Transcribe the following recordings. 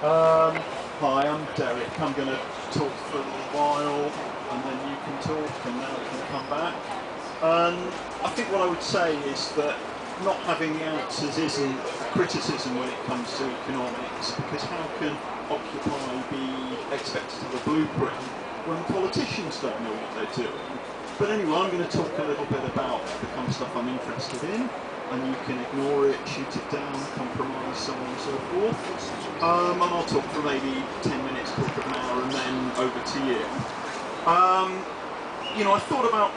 Hi, I'm Derek. I'm going to talk for a little while, and then you can talk, and then I can come back. I think what I would say is that not having the answers isn't a criticism when it comes to economics, because how can Occupy be expected to have a blueprint when politicians don't know what they're doing? But anyway, I'm going to talk a little bit about the kind of stuff I'm interested in, and you can ignore it, shoot it down, compromise, so on and so forth. And I'll talk for maybe 10 minutes, talk for an hour, and then over to you. I thought about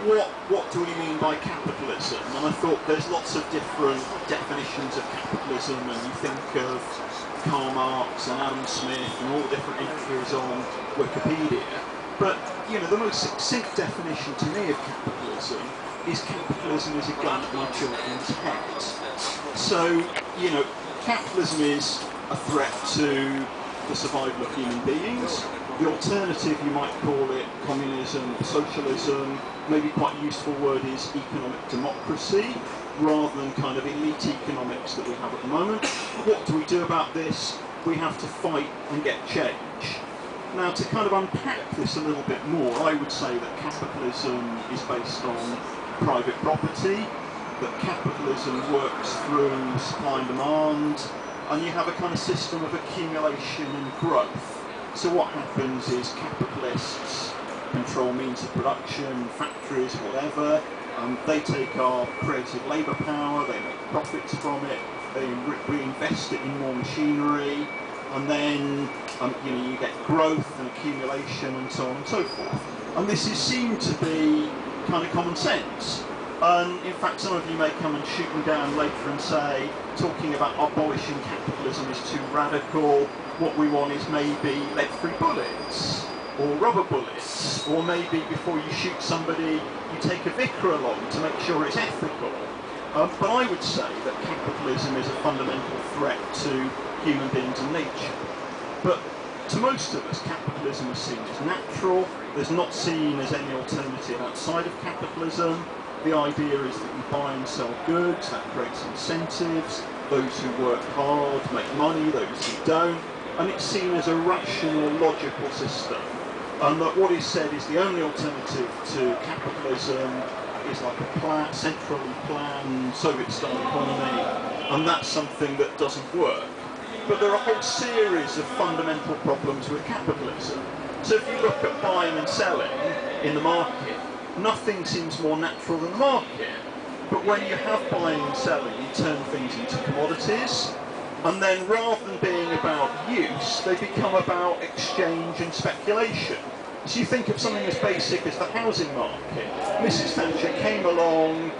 what do we mean by capitalism, and I thought there's lots of different definitions of capitalism, and you think of Karl Marx and Adam Smith and all the different entries on Wikipedia. But, the most succinct definition to me of capitalism is a gun at my children's heads. So, capitalism is a threat to the survival of human beings. The alternative, you might call it communism, socialism, maybe quite a useful word is economic democracy, rather than kind of elite economics that we have at the moment. What do we do about this? We have to fight and get change. Now, to kind of unpack this a little bit more, I would say that capitalism is based on private property, that capitalism works through supply and demand, and you have a kind of system of accumulation and growth. So what happens is capitalists control means of production, factories, whatever. They take our creative labour power, they make profits from it, they reinvest it in more machinery, and then you get growth and accumulation and so on and so forth. And this is seen to be kind of common sense. And in fact, some of you may come and shoot me down later and say, talking about abolishing capitalism is too radical. What we want is maybe lead-free bullets, or rubber bullets, or maybe before you shoot somebody, you take a vicar along to make sure it's ethical. But I would say that capitalism is a fundamental threat to human beings and nature. But to most of us, capitalism is seen as natural. There's not seen as any alternative outside of capitalism. The idea is that you buy and sell goods, that creates incentives. Those who work hard make money, those who don't. And it's seen as a rational, logical system. And that what is said is the only alternative to capitalism is like a centrally planned Soviet-style economy, and that's something that doesn't work. But there are a whole series of fundamental problems with capitalism. So if you look at buying and selling in the market, nothing seems more natural than the market. But when you have buying and selling, you turn things into commodities, and then rather than being about use, they become about exchange and speculation. So you think of something as basic as the housing market. Mrs. Thatcher came along,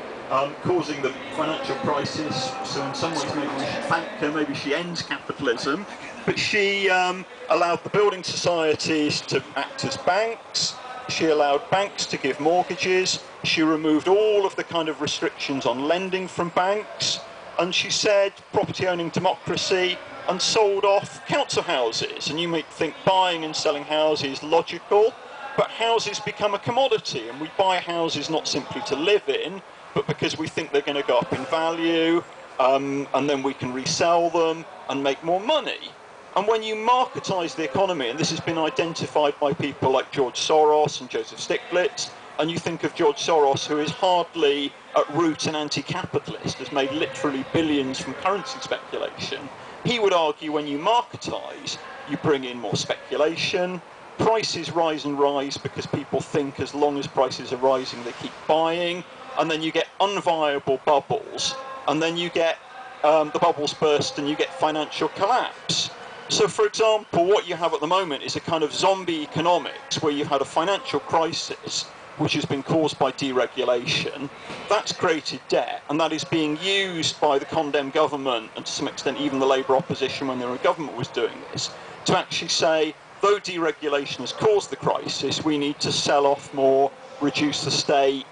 causing the financial crisis, so in some ways maybe we should thank her, maybe she ends capitalism, but she allowed the building societies to act as banks, she allowed banks to give mortgages, she removed all of the kind of restrictions on lending from banks, and she said property owning democracy, and sold off council houses. And you might think buying and selling houses logical, but houses become a commodity, and we buy houses not simply to live in, but because we think they're going to go up in value, and then we can resell them and make more money. And when you marketize the economy, and this has been identified by people like George Soros and Joseph Stiglitz, and you think of George Soros, who is hardly at root an anti-capitalist, has made literally billions from currency speculation. He would argue when you marketize, you bring in more speculation, prices rise and rise because people think as long as prices are rising, they keep buying, and then you get unviable bubbles, and then you get the bubbles burst and you get financial collapse. So, for example, what you have at the moment is a kind of zombie economics where you've had a financial crisis which has been caused by deregulation. That's created debt, and that is being used by the condemned government, and to some extent even the Labour opposition when they were in government was doing this, to actually say, though deregulation has caused the crisis, we need to sell off more, reduce the state,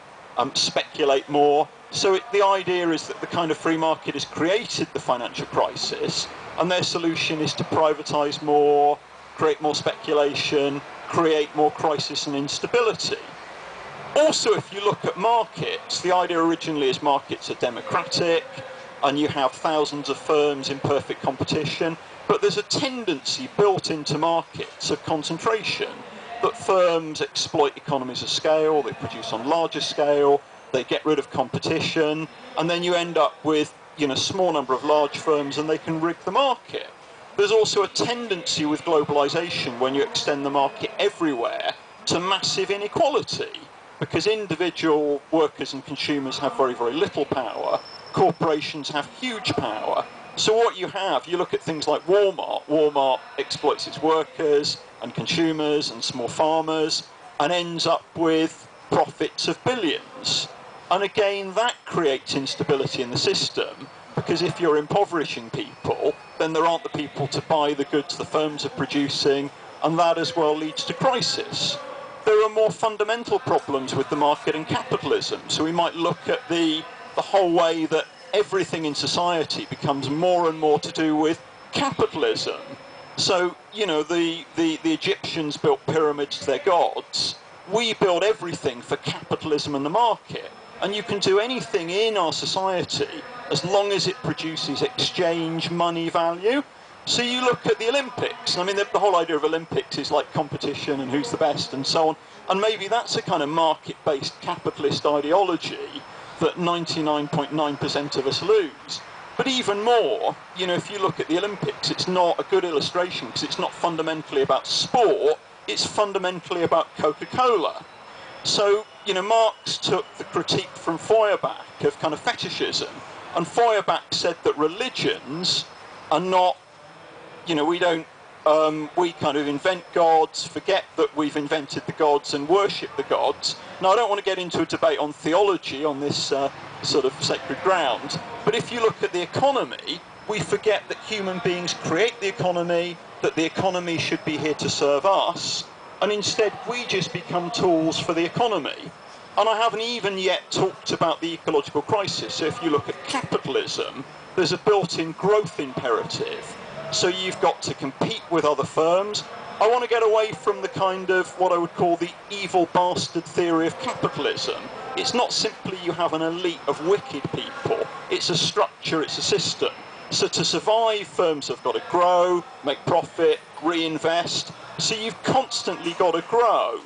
speculate more. So the idea is that the kind of free market has created the financial crisis, and their solution is to privatise more, create more speculation, create more crisis and instability. Also, if you look at markets, the idea originally is markets are democratic, and you have thousands of firms in perfect competition. But there's a tendency built into markets of concentration, that firms exploit economies of scale, they produce on larger scale, they get rid of competition, and then you end up with a small number of large firms and they can rig the market. There's also a tendency with globalization, when you extend the market everywhere, to massive inequality, because individual workers and consumers have very, very little power, corporations have huge power. So what you have, you look at things like Walmart. Walmart exploits its workers and consumers and small farmers and ends up with profits of billions. And again, that creates instability in the system, because if you're impoverishing people, then there aren't the people to buy the goods the firms are producing, and that as well leads to crisis. There are more fundamental problems with the market and capitalism. So we might look at the whole way that everything in society becomes more and more to do with capitalism. So, the Egyptians built pyramids to their gods. We build everything for capitalism and the market. And you can do anything in our society as long as it produces exchange money value. So you look at the Olympics. I mean, the whole idea of Olympics is like competition and who's the best and so on. And maybe that's a kind of market-based capitalist ideology that 99.9% of us lose. But even more, if you look at the Olympics, it's not a good illustration, because it's not fundamentally about sport, it's fundamentally about Coca-Cola. So, Marx took the critique from Feuerbach of kind of fetishism, and Feuerbach said that religions are not, we kind of invent gods, forget that we've invented the gods and worship the gods. Now, I don't want to get into a debate on theology on this sort of sacred ground, but if you look at the economy, we forget that human beings create the economy, that the economy should be here to serve us, and instead we just become tools for the economy. And I haven't even yet talked about the ecological crisis. So if you look at capitalism, there's a built-in growth imperative. So you've got to compete with other firms. I want to get away from the kind of what I would call the evil bastard theory of capitalism. It's not simply you have an elite of wicked people. It's a structure, it's a system. So to survive, firms have got to grow, make profit, reinvest. So you've constantly got to grow.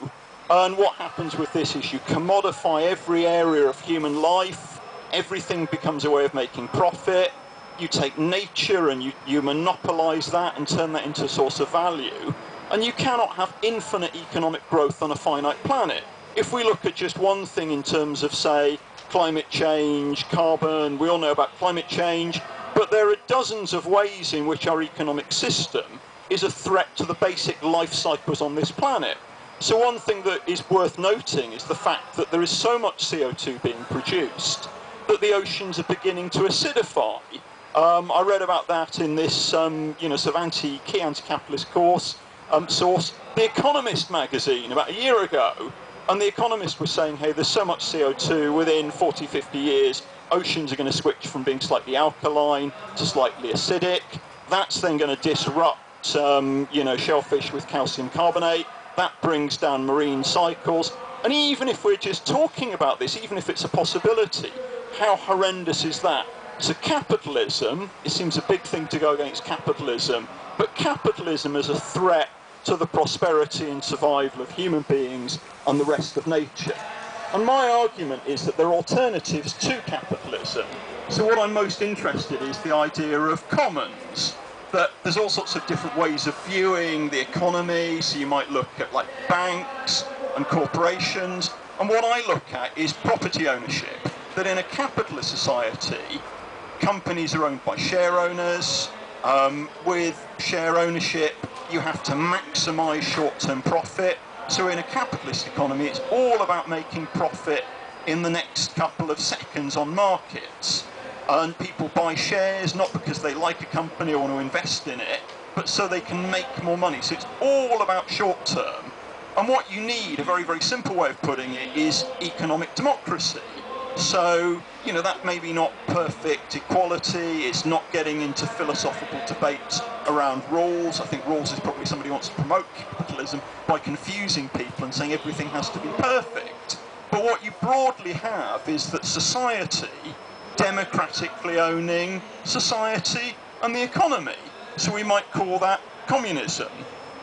And what happens with this is you commodify every area of human life. Everything becomes a way of making profit. You take nature and you monopolize that and turn that into a source of value. And you cannot have infinite economic growth on a finite planet. If we look at just one thing in terms of, say, climate change, carbon, we all know about climate change, but there are dozens of ways in which our economic system is a threat to the basic life cycles on this planet. So one thing that is worth noting is the fact that there is so much CO2 being produced that the oceans are beginning to acidify. I read about that in this sort of key anti-capitalist source, The Economist magazine, about a year ago. And The Economist was saying, hey, there's so much CO2, within 40, 50 years, oceans are going to switch from being slightly alkaline to slightly acidic. That's then going to disrupt, shellfish with calcium carbonate. That brings down marine cycles. And even if we're just talking about this, even if it's a possibility, how horrendous is that? So capitalism, it seems a big thing to go against capitalism, but capitalism is a threat to the prosperity and survival of human beings and the rest of nature. And my argument is that there are alternatives to capitalism. So what I'm most interested in is the idea of commons. That there's all sorts of different ways of viewing the economy. So you might look at like banks and corporations. And what I look at is property ownership. That in a capitalist society, companies are owned by share owners. With share ownership, you have to maximize short-term profit. So in a capitalist economy, it's all about making profit in the next couple of seconds on markets. And people buy shares not because they like a company or want to invest in it, but so they can make more money. So it's all about short term. And what you need, a very, very simple way of putting it, is economic democracy. So, that may be not perfect equality, it's not getting into philosophical debates around rules. I think rules is probably somebody who wants to promote capitalism by confusing people and saying everything has to be perfect. But what you broadly have is that society democratically owning society and the economy. So we might call that communism.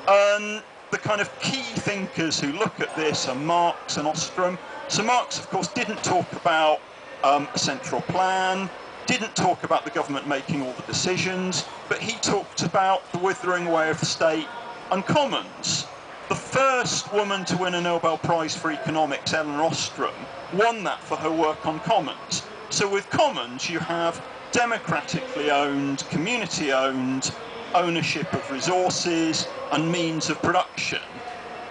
And the kind of key thinkers who look at this are Marx and Ostrom. So Marx, of course, didn't talk about a central plan, didn't talk about the government making all the decisions, but he talked about the withering away of the state and commons. The first woman to win a Nobel Prize for economics, Eleanor Ostrom, won that for her work on commons. So with commons, you have democratically owned, community-owned ownership of resources and means of production.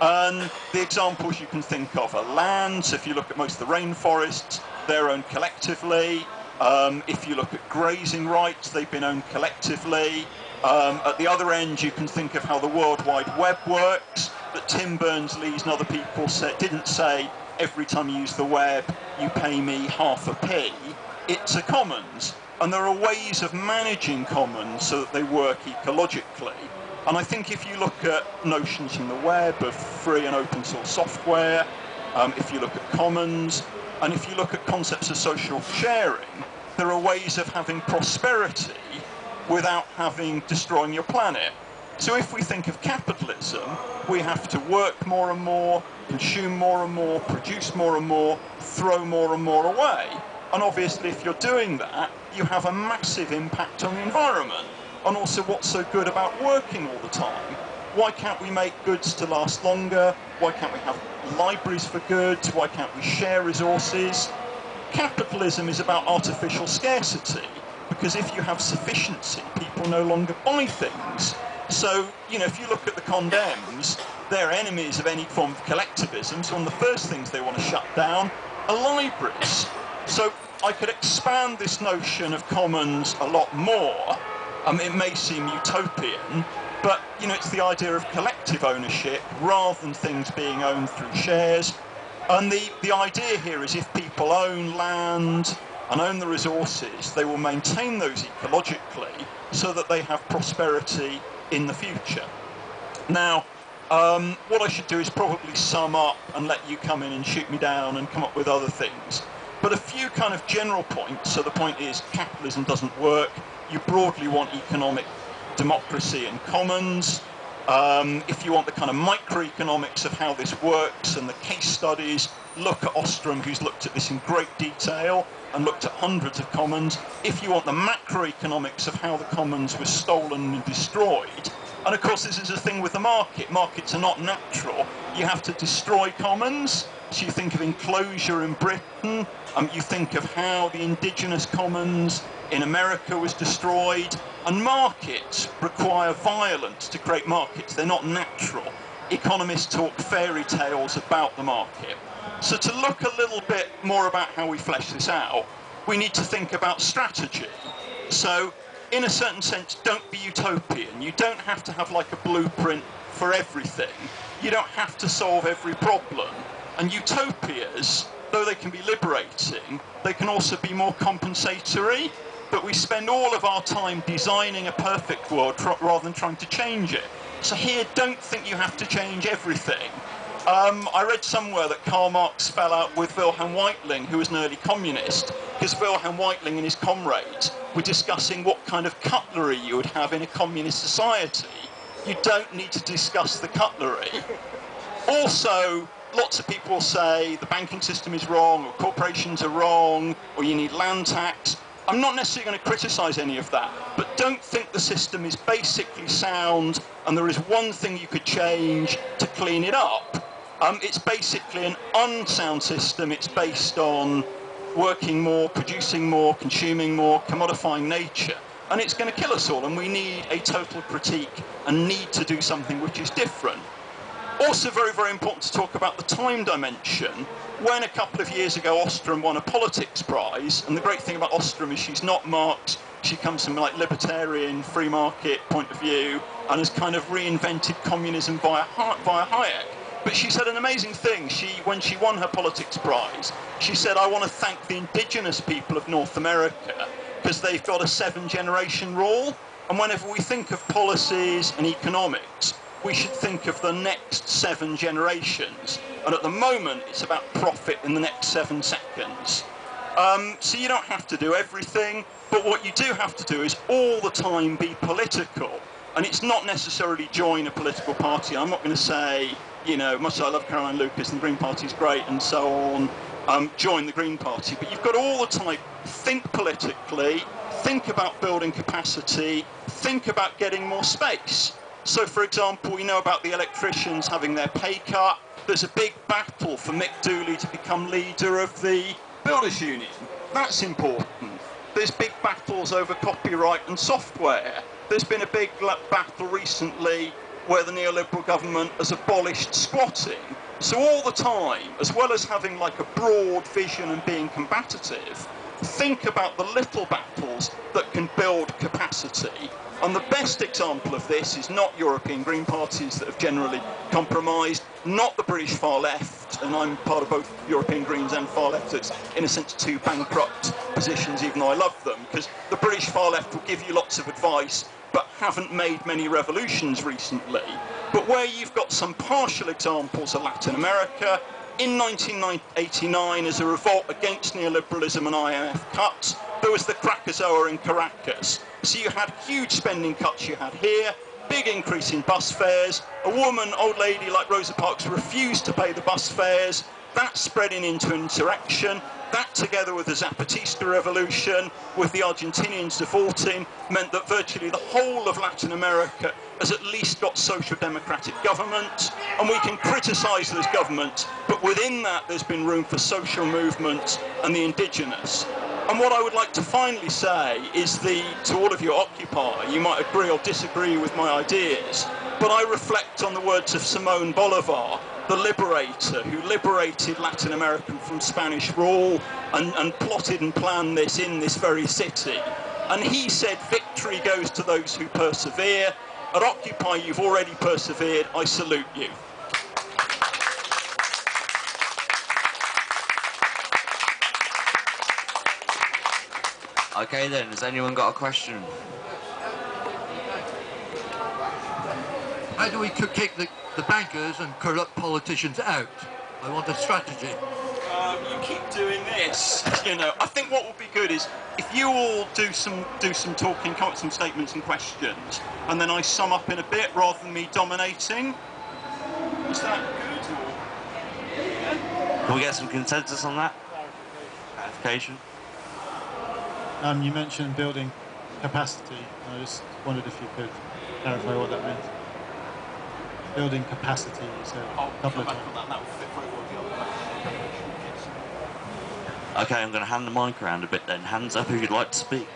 And the examples you can think of are land. So if you look at most of the rainforests, they're owned collectively. If you look at grazing rights, they've been owned collectively. At the other end, you can think of how the World Wide Web works, that Tim Berners-Lee and other people didn't say, every time you use the web, you pay me half a p. It's a commons. And there are ways of managing commons so that they work ecologically. And I think if you look at notions in the web of free and open source software, if you look at commons, and if you look at concepts of social sharing, there are ways of having prosperity without destroying your planet. So if we think of capitalism, we have to work more and more, consume more and more, produce more and more, throw more and more away. And obviously, if you're doing that, you have a massive impact on the environment. And also, what's so good about working all the time? Why can't we make goods to last longer? Why can't we have libraries for goods? Why can't we share resources? Capitalism is about artificial scarcity, because if you have sufficiency, people no longer buy things. So, if you look at the condemns, they're enemies of any form of collectivism, so one of the first things they want to shut down are libraries. So I could expand this notion of commons a lot more. It may seem utopian, but it's the idea of collective ownership rather than things being owned through shares. And the idea here is if people own land and own the resources, they will maintain those ecologically so that they have prosperity in the future. Now, what I should do is probably sum up and let you come in and shoot me down and come up with other things. But a few kind of general points. So the point is, capitalism doesn't work. You broadly want economic democracy and commons. If you want the kind of microeconomics of how this works and the case studies, look at Ostrom, who's looked at this in great detail and looked at hundreds of commons. If you want the macroeconomics of how the commons were stolen and destroyed, and of course this is a thing with the market. Markets are not natural. You have to destroy commons. So you think of enclosure in Britain, you think of how the indigenous commons in America was destroyed, and markets require violence to create markets. They're not natural. Economists talk fairy tales about the market. So to look a little bit more about how we flesh this out, we need to think about strategy. So in a certain sense, don't be utopian. You don't have to have like a blueprint for everything. You don't have to solve every problem. And utopias, though they can be liberating, they can also be more compensatory. But we spend all of our time designing a perfect world rather than trying to change it. So here, don't think you have to change everything. I read somewhere that Karl Marx fell out with Wilhelm Weitling, who was an early communist, because Wilhelm Weitling and his comrades were discussing what kind of cutlery you would have in a communist society. You don't need to discuss the cutlery. Also, lots of people say the banking system is wrong, or corporations are wrong, or you need land tax. I'm not necessarily going to criticise any of that, but don't think the system is basically sound and there is one thing you could change to clean it up. It's basically an unsound system. It's based on working more, producing more, consuming more, commodifying nature, and it's going to kill us all, and we need a total critique and need to do something which is different. Also very, very important to talk about the time dimension. When a couple of years ago Ostrom won a politics prize, and the great thing about Ostrom is she's not Marx, she comes from like libertarian, free market point of view, and has kind of reinvented communism via Hayek. But she said an amazing thing. When she won her politics prize, she said, I want to thank the indigenous people of North America, because they've got a 7-generation rule, and whenever we think of policies and economics, we should think of the next 7 generations. And at the moment, it's about profit in the next 7 seconds. So you don't have to do everything, but what you do have to do is all the time be political. And it's not necessarily join a political party. I'm not going to say, you know, much as I love Caroline Lucas and the Green Party is great and so on, join the Green Party. But you've got all the time, think politically, think about building capacity, think about getting more space. So, for example, we know about the electricians having their pay cut. There's a big battle for Mick Dooley to become leader of the Builders Union. That's important. There's big battles over copyright and software. There's been a big battle recently where the neoliberal government has abolished squatting. So all the time, as well as having like a broad vision and being combative, think about the little battles that can build capacity. And the best example of this is not European Green parties that have generally compromised, not the British far left, and I'm part of both European Greens and far left, so it's in a sense two bankrupt positions, even though I love them, because the British far left will give you lots of advice, but haven't made many revolutions recently. But where you've got some partial examples of Latin America, in 1989, as a revolt against neoliberalism and IMF cuts, there was the Krakatoa in Caracas. So you had huge spending cuts you had here, big increase in bus fares. A woman, old lady like Rosa Parks, refused to pay the bus fares. That spreading into insurrection. That, together with the Zapatista revolution, with the Argentinians defaulting, meant that virtually the whole of Latin America has at least got social democratic governments. And we can criticise those governments, but within that there's been room for social movements and the indigenous. And what I would like to finally say is to all of you Occupy, you might agree or disagree with my ideas, but I reflect on the words of Simón Bolívar, the liberator who liberated Latin America from Spanish rule and plotted and planned this in this very city. And he said, victory goes to those who persevere. At Occupy, you've already persevered. I salute you. Okay then, has anyone got a question? How do we kick the bankers and corrupt politicians out? I want a strategy. You keep doing this, you know. I think what would be good is if you all do some talking, come up with some statements and questions, and then I sum up in a bit rather than me dominating. Is that good? Or... Yeah. Can we get some consensus on that? Clarification? You mentioned building capacity. I just wondered if you could clarify what that meant. Building capacity, you said a couple of times. That will fit very well with the other question. Okay, I'm going to hand the mic around a bit then. Hands up if you'd like to speak.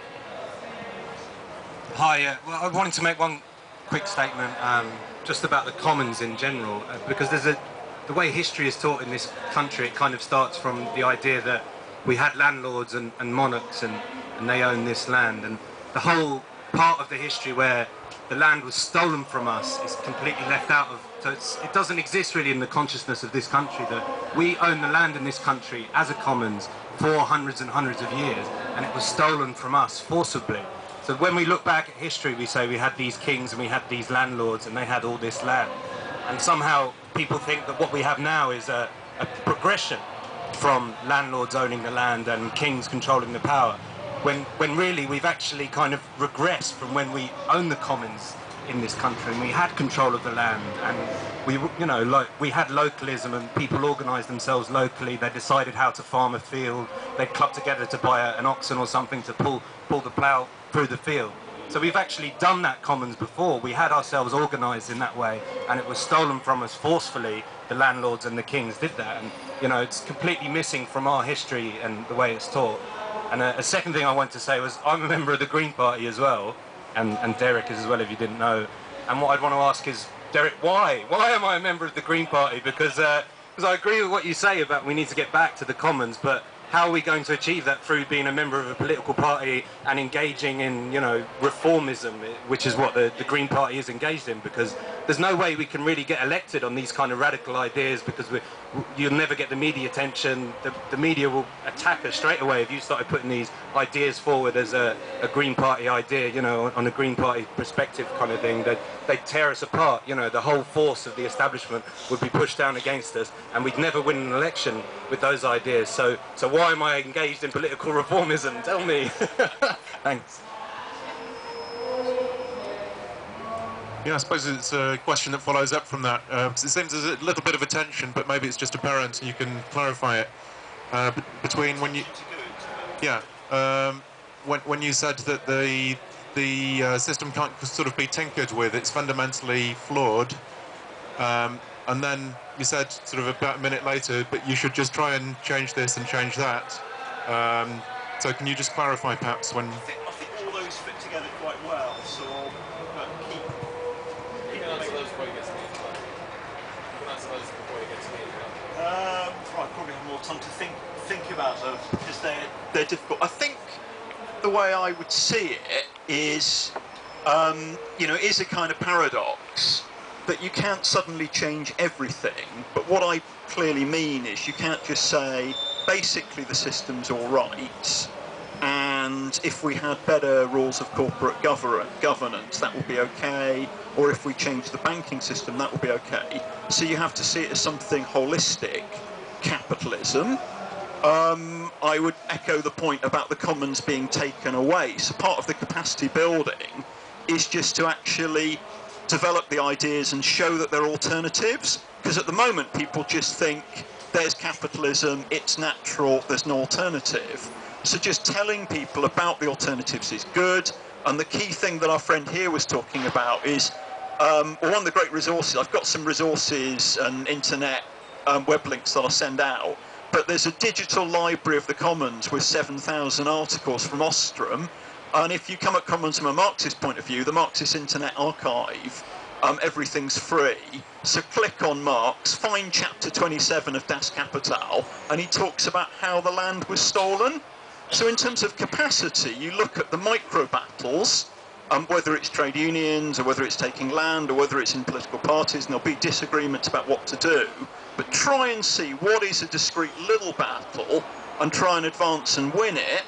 Hi, well, I wanted to make one quick statement just about the commons in general, because the way history is taught in this country, it kind of starts from the idea that we had landlords and monarchs and they own this land, and the whole part of the history where the land was stolen from us is completely left out of, so it doesn't exist really in the consciousness of this country that we own the land in this country as a commons for hundreds and hundreds of years, and it was stolen from us forcibly. So when we look back at history, we say we had these kings and we had these landlords and they had all this land, and somehow people think that what we have now is a progression from landlords owning the land and kings controlling the power, when really we've actually kind of regressed from when we owned the commons in this country and we had control of the land, and we had localism and people organised themselves locally. They decided how to farm a field. They'd club together to buy an oxen or something to pull the plough through the field. So we've actually done that commons before. We had ourselves organised in that way, and it was stolen from us forcefully. The landlords and the kings did that, and it's completely missing from our history and the way it's taught. And a second thing I wanted to say was I'm a member of the Green Party as well, and Derek is as well, if you didn't know. And what I'd want to ask is, Derek, why? Why am I a member of the Green Party? Because I agree with what you say about we need to get back to the commons, but how are we going to achieve that through being a member of a political party and engaging in, reformism, which is what the Green Party is engaged in? Because there's no way we can really get elected on these kind of radical ideas, because you'll never get the media attention. The media will attack us straight away if you started putting these ideas forward as a Green Party idea, on a Green Party perspective kind of thing. They'd tear us apart. The whole force of the establishment would be pushed down against us, and we'd never win an election with those ideas. So why am I engaged in political reformism? Tell me. Thanks. Yeah, I suppose it's a question that follows up from that. 'Cause it seems there's a little bit of a tension, but maybe it's just apparent and you can clarify it. Between when you... Yeah. When you said that the system can't sort of be tinkered with, it's fundamentally flawed. And then you said sort of about a minute later, but you should just try and change this and change that. So can you just clarify perhaps when... I think all those fit together quite well, so I'll keep... You can answer those before you get to me. You can answer those before you get to me. Right, probably have more time to think about those, because they're difficult. I think the way I would see it is, you know, it is a kind of paradox that you can't suddenly change everything, but what I clearly mean is you can't just say, basically the system's all right, and if we had better rules of corporate governance, that would be okay, or if we change the banking system, that would be okay. So you have to see it as something holistic. Capitalism. I would echo the point about the commons being taken away. So part of the capacity building is just to actually develop the ideas and show that there are alternatives, because at the moment people just think there's capitalism, it's natural, there's no alternative. So just telling people about the alternatives is good, and the key thing that our friend here was talking about is one of the great resources. I've got some resources and internet web links that I'll send out, but there's a digital library of the Commons with 7,000 articles from Ostrom. And if you come at Commons from a Marxist point of view, the Marxist Internet Archive, everything's free. So click on Marx, find chapter 27 of Das Kapital, and he talks about how the land was stolen. So in terms of capacity, you look at the micro battles, whether it's trade unions, or whether it's taking land, or whether it's in political parties, and there'll be disagreements about what to do. But try and see what is a discrete little battle, and try and advance and win it,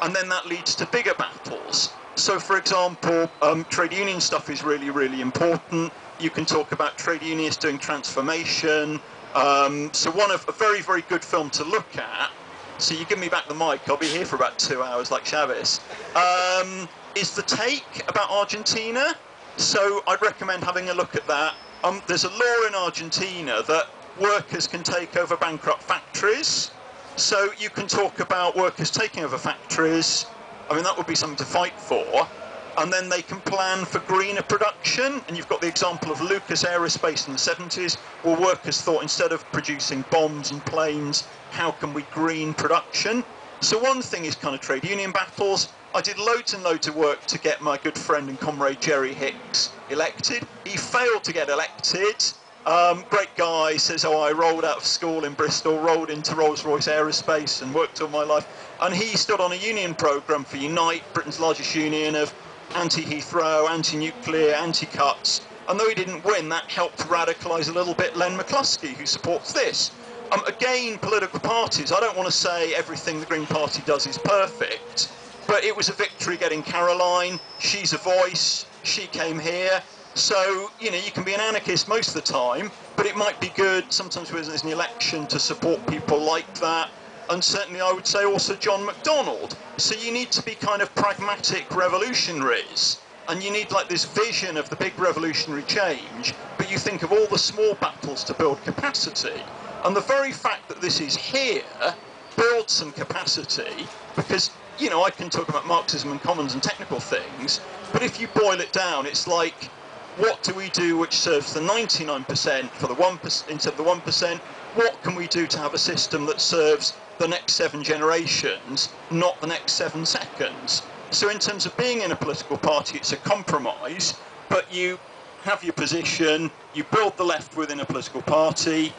and then that leads to bigger battles. So, for example, trade union stuff is really, really important. You can talk about trade unionists doing transformation. So a very, very good film to look at, so you give me back the mic, I'll be here for about 2 hours like Chavez, is The Take about Argentina. So I'd recommend having a look at that. There's a law in Argentina that workers can take over bankrupt factories. So you can talk about workers taking over factories. I mean, that would be something to fight for. And then they can plan for greener production. And you've got the example of Lucas Aerospace in the 70s, where workers thought, instead of producing bombs and planes, how can we green production? So one thing is kind of trade union battles. I did loads and loads of work to get my good friend and comrade Jerry Hicks elected. He failed to get elected. Great guy, says, oh, I rolled out of school in Bristol, rolled into Rolls-Royce Aerospace and worked all my life. And he stood on a union programme for Unite, Britain's largest union, of anti-Heathrow, anti-nuclear, anti-cuts. And though he didn't win, that helped radicalise a little bit Len McCluskey, who supports this. Again, political parties, I don't want to say everything the Green Party does is perfect, but it was a victory getting Caroline. She's a voice. She came here. So, you know, you can be an anarchist most of the time, but it might be good sometimes when there's an election to support people like that. And certainly I would say also John MacDonald. So you need to be kind of pragmatic revolutionaries. And you need like this vision of the big revolutionary change, but you think of all the small battles to build capacity. And the very fact that this is here builds some capacity, because, you know, I can talk about Marxism and commons and technical things, but if you boil it down, it's like, what do we do which serves the 99% for the 1% instead of the 1%? What can we do to have a system that serves the next 7 generations, not the next 7 seconds? So in terms of being in a political party, it's a compromise, but you have your position, you build the left within a political party,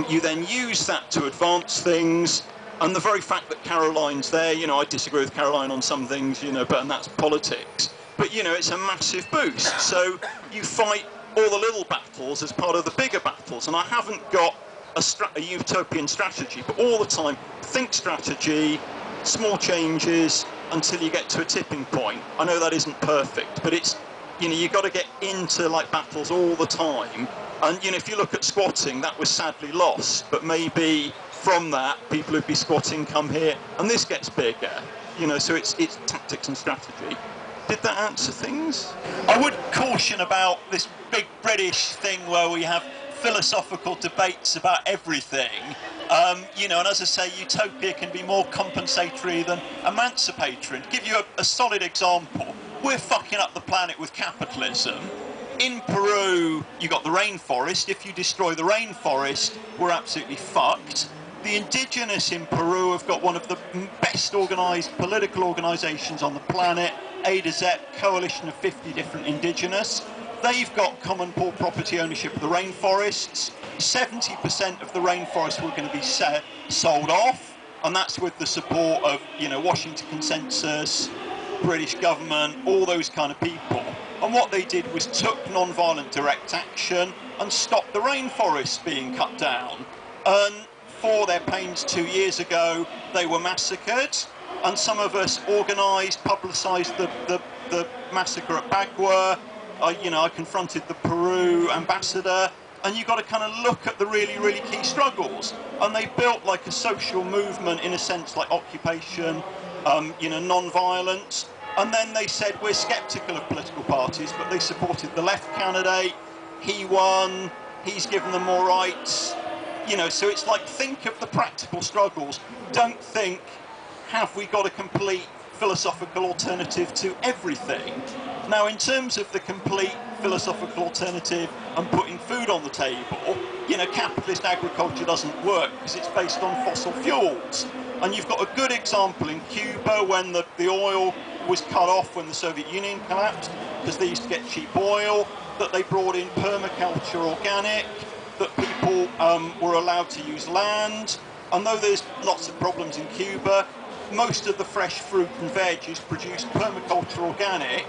you then use that to advance things, and the very fact that Caroline's there, you know, I disagree with Caroline on some things, you know, and that's politics. But, you know, it's a massive boost. So you fight all the little battles as part of the bigger battles. And I haven't got a utopian strategy, but all the time, think strategy, small changes, until you get to a tipping point. I know that isn't perfect, but it's, you know, you've got to get into, like, battles all the time. And, you know, if you look at squatting, that was sadly lost. But maybe from that, people who'd be squatting come here, and this gets bigger. You know, so it's tactics and strategy. Did that answer things? I would caution about this big British thing where we have philosophical debates about everything. You know, and as I say, utopia can be more compensatory than emancipatory. And to give you a solid example, we're fucking up the planet with capitalism. In Peru, you got the rainforest. If you destroy the rainforest, we're absolutely fucked. The indigenous in Peru have got one of the best organised political organisations on the planet, A to Z, coalition of 50 different indigenous. They've got common poor property ownership of the rainforests. 70% of the rainforests were going to be sold off, and that's with the support of, you know, Washington Consensus, British government, all those kind of people. And what they did was took non-violent direct action and stopped the rainforests being cut down. And for their pains 2 years ago, they were massacred, and some of us organised, publicised the massacre at Bagua. I confronted the Peru ambassador, and you've got to kind of look at the really, really key struggles. And they built like a social movement, in a sense, like occupation, non-violence. And then they said, we're sceptical of political parties, but they supported the left candidate. He won, he's given them more rights. You know, so it's like, think of the practical struggles. Don't think, have we got a complete philosophical alternative to everything? Now, in terms of the complete philosophical alternative and putting food on the table, you know, capitalist agriculture doesn't work because it's based on fossil fuels. And you've got a good example in Cuba when the oil was cut off when the Soviet Union collapsed, because they used to get cheap oil, that they brought in permaculture organic, that people were allowed to use land. And though there's lots of problems in Cuba, most of the fresh fruit and veg is produced permaculture organic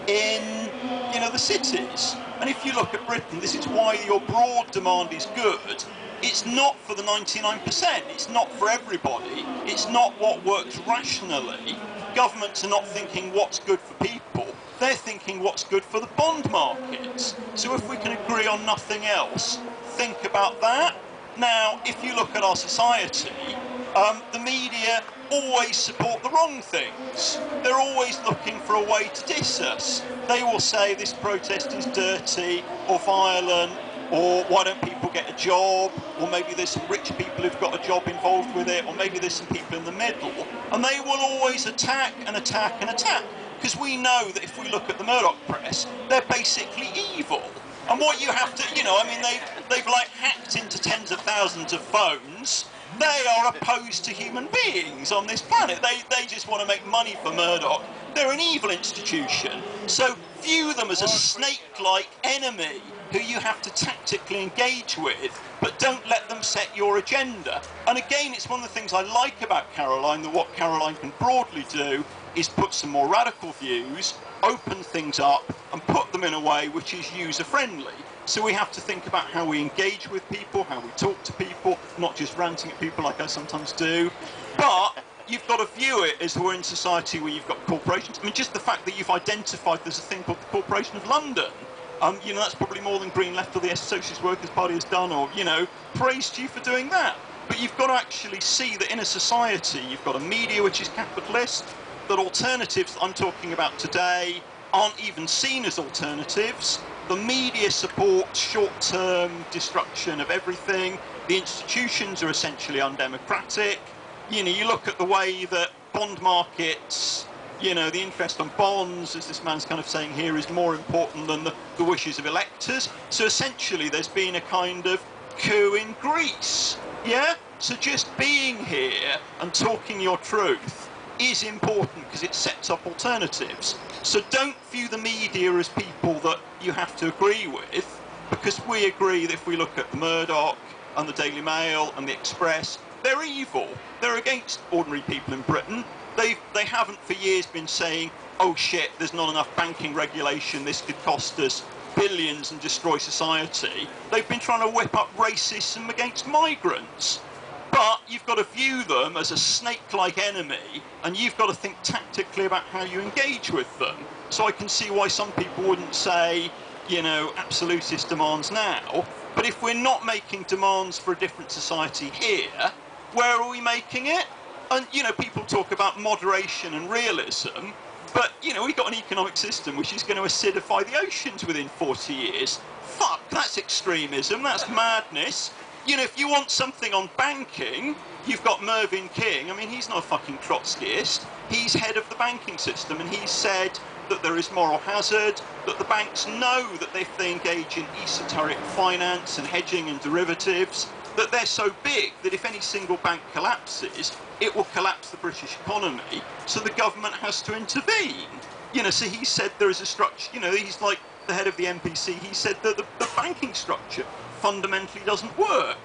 in, you know, the cities. And if you look at Britain, this is why your broad demand is good. It's not for the 99%, it's not for everybody, it's not what works rationally. Governments are not thinking what's good for people, they're thinking what's good for the bond markets. So if we can agree on nothing else, think about that. Now, if you look at our society, the media always support the wrong things. They're always looking for a way to diss us. They will say this protest is dirty or violent, or why don't people get a job, or maybe there's some rich people who've got a job involved with it, or maybe there's some people in the middle. And they will always attack and attack and attack, because we know that if we look at the Murdoch press, they're basically evil. And what you have to, you know, I mean, they've like hacked into tens of thousands of phones. They are opposed to human beings on this planet. They just want to make money for Murdoch. They're an evil institution. So view them as a snake-like enemy who you have to tactically engage with, but don't let them set your agenda. And again, it's one of the things I like about Caroline, that what Caroline can broadly do is put some more radical views, open things up, and put them in a way which is user-friendly. So we have to think about how we engage with people, how we talk to people, not just ranting at people like I sometimes do. But you've got to view it as we're in society where you've got corporations. I mean, just the fact that you've identified there's a thing called the Corporation of London, you know, that's probably more than Green Left or the Socialist Workers' Party has done, or, you know, praise to you for doing that. But you've got to actually see that in a society, you've got a media which is capitalist, that alternatives I'm talking about today aren't even seen as alternatives. The media supports short-term destruction of everything. The institutions are essentially undemocratic. You know, you look at the way that bond markets, you know, the interest on bonds, as this man's kind of saying here, is more important than the wishes of electors. So essentially there's been a kind of coup in Greece, yeah? So just being here and talking your truth is important because it sets up alternatives. So don't view the media as people that you have to agree with, because we agree that if we look at the Murdoch and the Daily Mail and the Express, they're evil. They're against ordinary people in Britain. They haven't for years been saying, oh shit, there's not enough banking regulation, this could cost us billions and destroy society. They've been trying to whip up racism against migrants. But you've got to view them as a snake-like enemy, and you've got to think tactically about how you engage with them. So I can see why some people wouldn't say, you know, absolutist demands now. But if we're not making demands for a different society here, where are we making it? And, you know, people talk about moderation and realism. But, you know, we've got an economic system which is going to acidify the oceans within 40 years. Fuck, that's extremism, that's madness. You know, if you want something on banking, you've got Mervyn King. I mean, he's not a fucking Trotskyist. He's head of the banking system, and he said that there is moral hazard, that the banks know that if they engage in esoteric finance and hedging and derivatives, that they're so big that if any single bank collapses, it will collapse the British economy, so the government has to intervene. You know, so he said there is a structure, you know, he's like the head of the MPC, he said that the banking structure fundamentally doesn't work.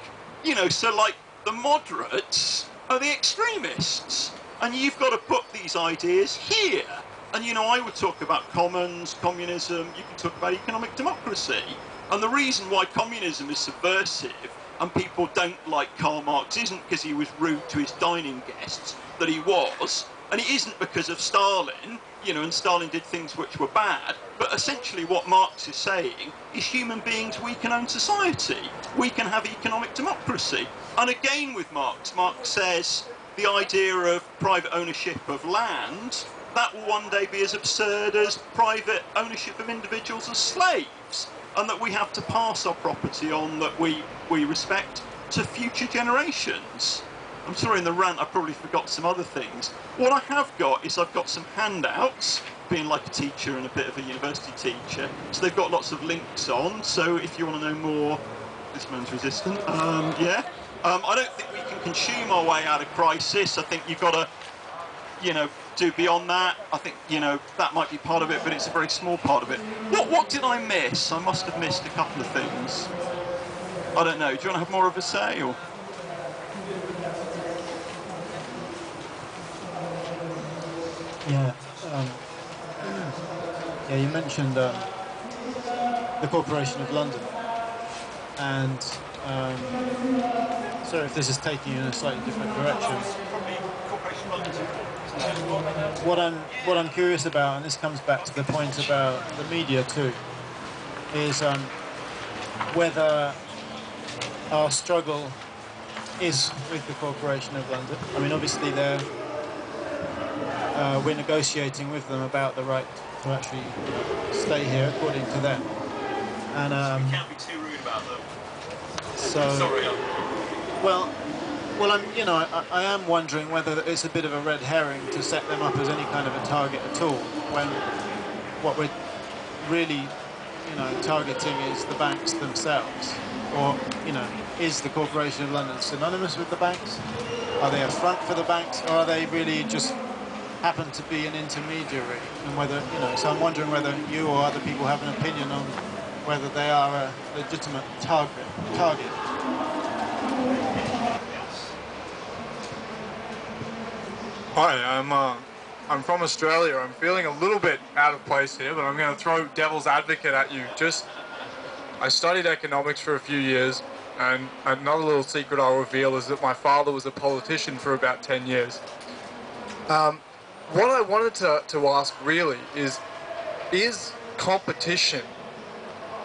You know, so like the moderates are the extremists, and you've got to put these ideas here. And you know, I would talk about commons, communism, you can talk about economic democracy. And the reason why communism is subversive and people don't like Karl Marx isn't because he was rude to his dining guests, that he was, and it isn't because of Stalin, you know, and Stalin did things which were bad, but essentially what Marx is saying is human beings, we can own society, we can have economic democracy. And again with Marx, Marx says the idea of private ownership of land, that will one day be as absurd as private ownership of individuals as slaves, and that we have to pass our property on that we respect to future generations. I'm sorry, in the rant I probably forgot some other things. What I have got is I've got some handouts, being like a teacher and a bit of a university teacher, so they've got lots of links on, so if you want to know more, this man's resistant, yeah. I don't think we can consume our way out of crisis. I think you've got to, you know, do beyond that. I think, you know, that might be part of it, but it's a very small part of it. What did I miss? I must have missed a couple of things. I don't know. Do you want to have more of a say, or? Yeah. Yeah, you mentioned the Corporation of London, and sorry if this is taking you in a slightly different direction. What I'm curious about, and this comes back to the point about the media too, is whether our struggle is with the Corporation of London. I mean, obviously we're negotiating with them about the right to actually stay here according to them. And we can't be too rude about them. So, sorry. Well, I am wondering whether it's a bit of a red herring to set them up as any kind of a target at all, when what we're really, you know, targeting is the banks themselves. Or, you know, is the Corporation of London synonymous with the banks? Are they a front for the banks, or are they really just happen to be an intermediary? And whether, you know, so I'm wondering whether you or other people have an opinion on whether they are a legitimate target. Hi, I'm from Australia. I'm feeling a little bit out of place here, but I'm going to throw devil's advocate at you. I studied economics for a few years, and another little secret I'll reveal is that my father was a politician for about 10 years. What I wanted to ask really is competition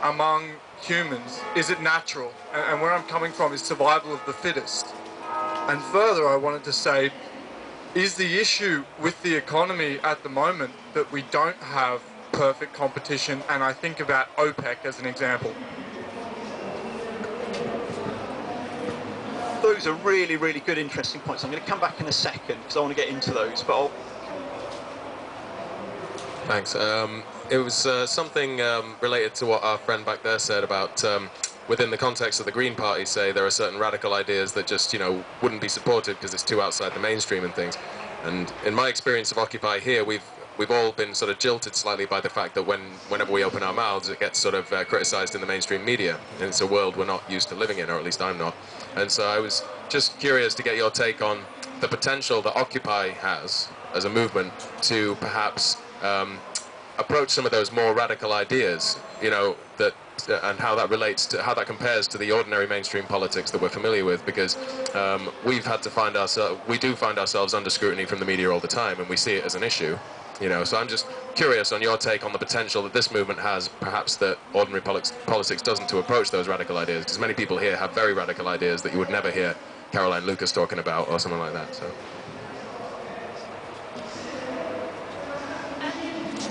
among humans, is it natural? And where I'm coming from is survival of the fittest. And further, I wanted to say, is the issue with the economy at the moment that we don't have perfect competition? And I think about OPEC as an example. Those are really, really good, interesting points. I'm going to come back in a second because I want to get into those, but I'll... Thanks. It was something related to what our friend back there said about within the context of the Green Party, say there are certain radical ideas that just, you know, wouldn't be supported because it's too outside the mainstream and things. And in my experience of Occupy here, we've all been sort of jilted slightly by the fact that whenever we open our mouths, it gets sort of criticised in the mainstream media. And it's a world we're not used to living in, or at least I'm not. And so I was just curious to get your take on the potential that Occupy has as a movement to perhaps approach some of those more radical ideas, you know, that and how that relates to, how that compares to the ordinary mainstream politics that we're familiar with, because we do find ourselves under scrutiny from the media all the time, and we see it as an issue, you know. So I'm just curious on your take on the potential that this movement has, perhaps that ordinary politics doesn't, to approach those radical ideas, because many people here have very radical ideas that you would never hear Caroline Lucas talking about or something like that. So.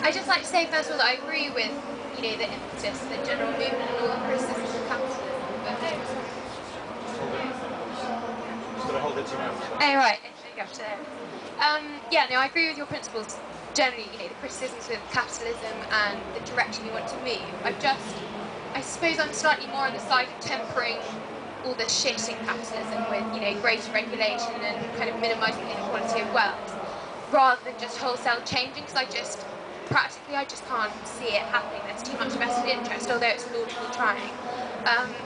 I'd just like to say first of all that I agree with, you know, the impetus, the general movement and all the criticisms of capitalism. Oh right, okay, up to there. Yeah, no, I agree with your principles. Generally, you know, the criticisms with capitalism and the direction you want to move. I suppose I'm slightly more on the side of tempering all the shit in capitalism with, you know, greater regulation and kind of minimising the inequality of wealth, rather than just wholesale changing, because I just can't see it happening. There's too much vested interest, although it's laudable trying.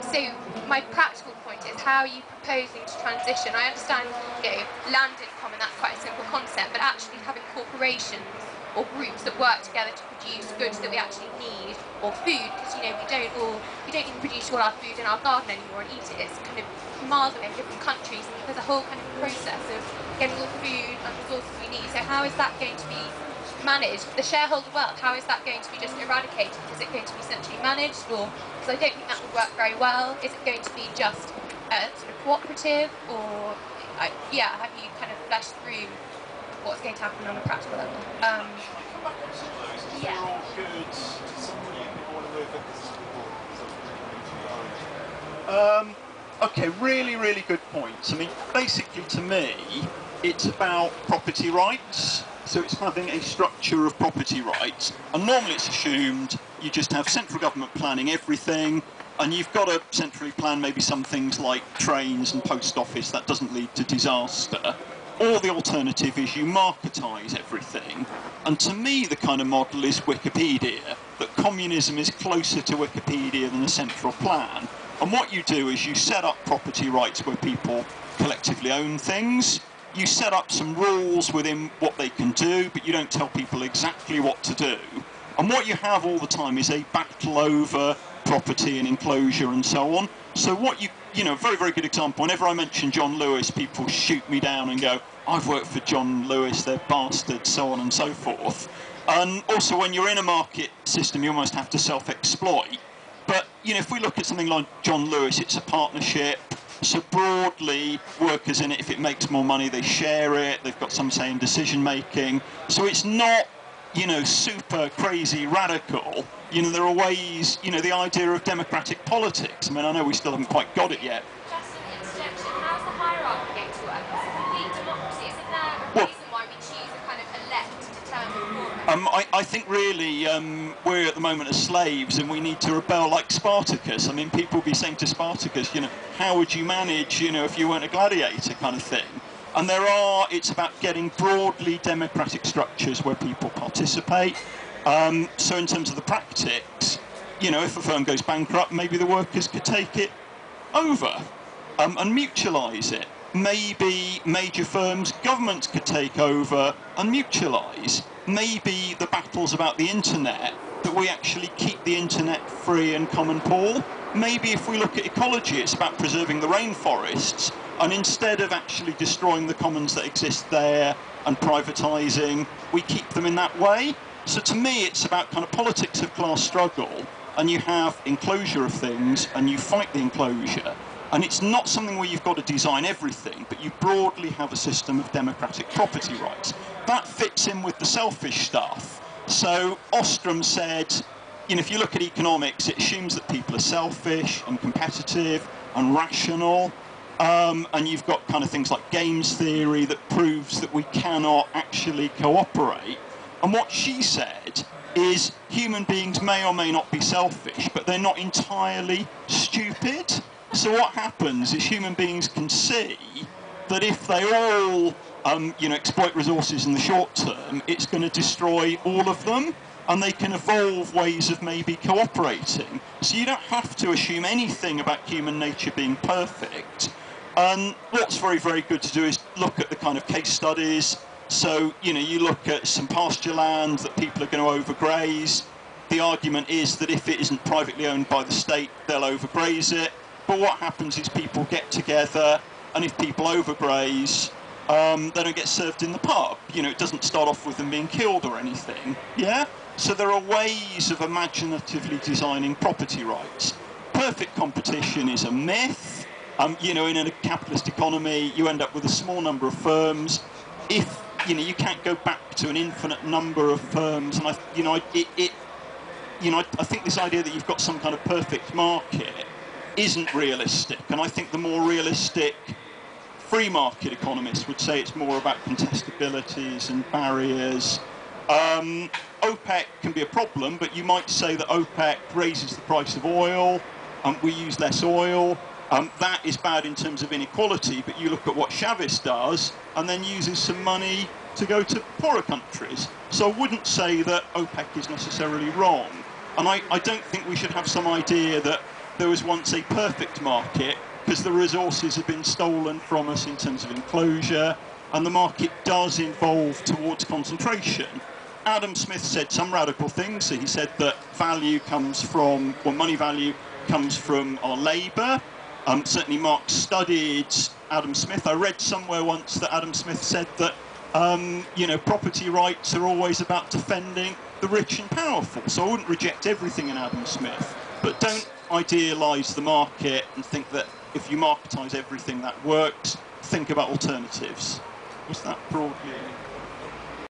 So my practical point is, how are you proposing to transition? I understand, you know, land in common, that's quite a simple concept, but actually having corporations or groups that work together to produce goods that we actually need, or food, because, you know, we don't even produce all our food in our garden anymore and eat it. It's kind of miles away in different countries, and there's a whole kind of process of getting all the food and resources we need. So how is that going to be managed? The shareholder wealth, how is that going to be just eradicated? Is it going to be centrally managed, or, because I don't think that would work very well, is it going to be just sort of cooperative, or have you kind of fleshed through what's going to happen on a practical level? Okay, really, really good points. I mean, basically to me, it's about property rights. So it's having a structure of property rights. And normally it's assumed you just have central government planning everything, and you've got to centrally plan maybe some things like trains and post office. That doesn't lead to disaster. Or the alternative is you marketise everything. And to me, the kind of model is Wikipedia, that communism is closer to Wikipedia than a central plan. And what you do is you set up property rights where people collectively own things. You set up some rules within what they can do, but you don't tell people exactly what to do. And what you have all the time is a battle over property and enclosure and so on. So what you know, very, very good example, whenever I mention John Lewis, people shoot me down and go, I've worked for John Lewis, they're bastards, so on and so forth. And also when you're in a market system, you almost have to self-exploit. But, you know, if we look at something like John Lewis, it's a partnership. So broadly, workers in it, if it makes more money, they share it. They've got some say in decision making. So it's not, you know, super crazy radical. You know, there are ways, you know, the idea of democratic politics. I mean, I know we still haven't quite got it yet. Just an interjection. How's the hierarchy going to work? It's a complete democracy. Isn't there a reason why we choose a kind of elect to determine more? I think really we're at the moment as slaves, and we need to rebel like Spartacus. I mean, people will be saying to Spartacus, you know, how would you manage, you know, if you weren't a gladiator kind of thing. And it's about getting broadly democratic structures where people participate. So in terms of the practice, you know, if a firm goes bankrupt, maybe the workers could take it over and mutualise it. Maybe major firms, governments could take over and mutualise. Maybe the battle's about the internet, that we actually keep the internet free and common pool. Maybe if we look at ecology, it's about preserving the rainforests, and instead of actually destroying the commons that exist there and privatising, we keep them in that way. So to me, it's about kind of politics of class struggle, and you have enclosure of things, and you fight the enclosure. And it's not something where you've got to design everything, but you broadly have a system of democratic property rights. That fits in with the selfish stuff. So Ostrom said, you know, if you look at economics, it assumes that people are selfish and competitive and rational. And you've got kind of things like games theory that proves that we cannot actually cooperate. And what she said is human beings may or may not be selfish, but they're not entirely stupid. So what happens is human beings can see that if they all, you know, exploit resources in the short term, it's going to destroy all of them, and they can evolve ways of maybe cooperating. So you don't have to assume anything about human nature being perfect. And what's very, very good to do is look at the kind of case studies. So, you know, you look at some pasture land that people are going to overgraze. The argument is that if it isn't privately owned by the state, they'll overgraze it. But what happens is people get together, and if people overgraze, they don't get served in the pub. You know, it doesn't start off with them being killed or anything. Yeah? So there are ways of imaginatively designing property rights. Perfect competition is a myth. You know, in a capitalist economy, you end up with a small number of firms. If you can't go back to an infinite number of firms, and I think this idea that you've got some kind of perfect market isn't realistic, and I think the more realistic free market economists would say it's more about contestabilities and barriers. OPEC can be a problem, but you might say that OPEC raises the price of oil, we use less oil. That is bad in terms of inequality, but you look at what Chavez does and then uses some money to go to poorer countries. So I wouldn't say that OPEC is necessarily wrong. And I don't think we should have some idea that there was once a perfect market, because the resources have been stolen from us in terms of enclosure, and the market does evolve towards concentration. Adam Smith said some radical things. So he said that value comes from, or money value comes from our labour. Certainly Marx studied Adam Smith. I read somewhere once that Adam Smith said that property rights are always about defending the rich and powerful. So I wouldn't reject everything in Adam Smith, but don't idealise the market and think that if you marketise everything that works. Think about alternatives. Was that broadly?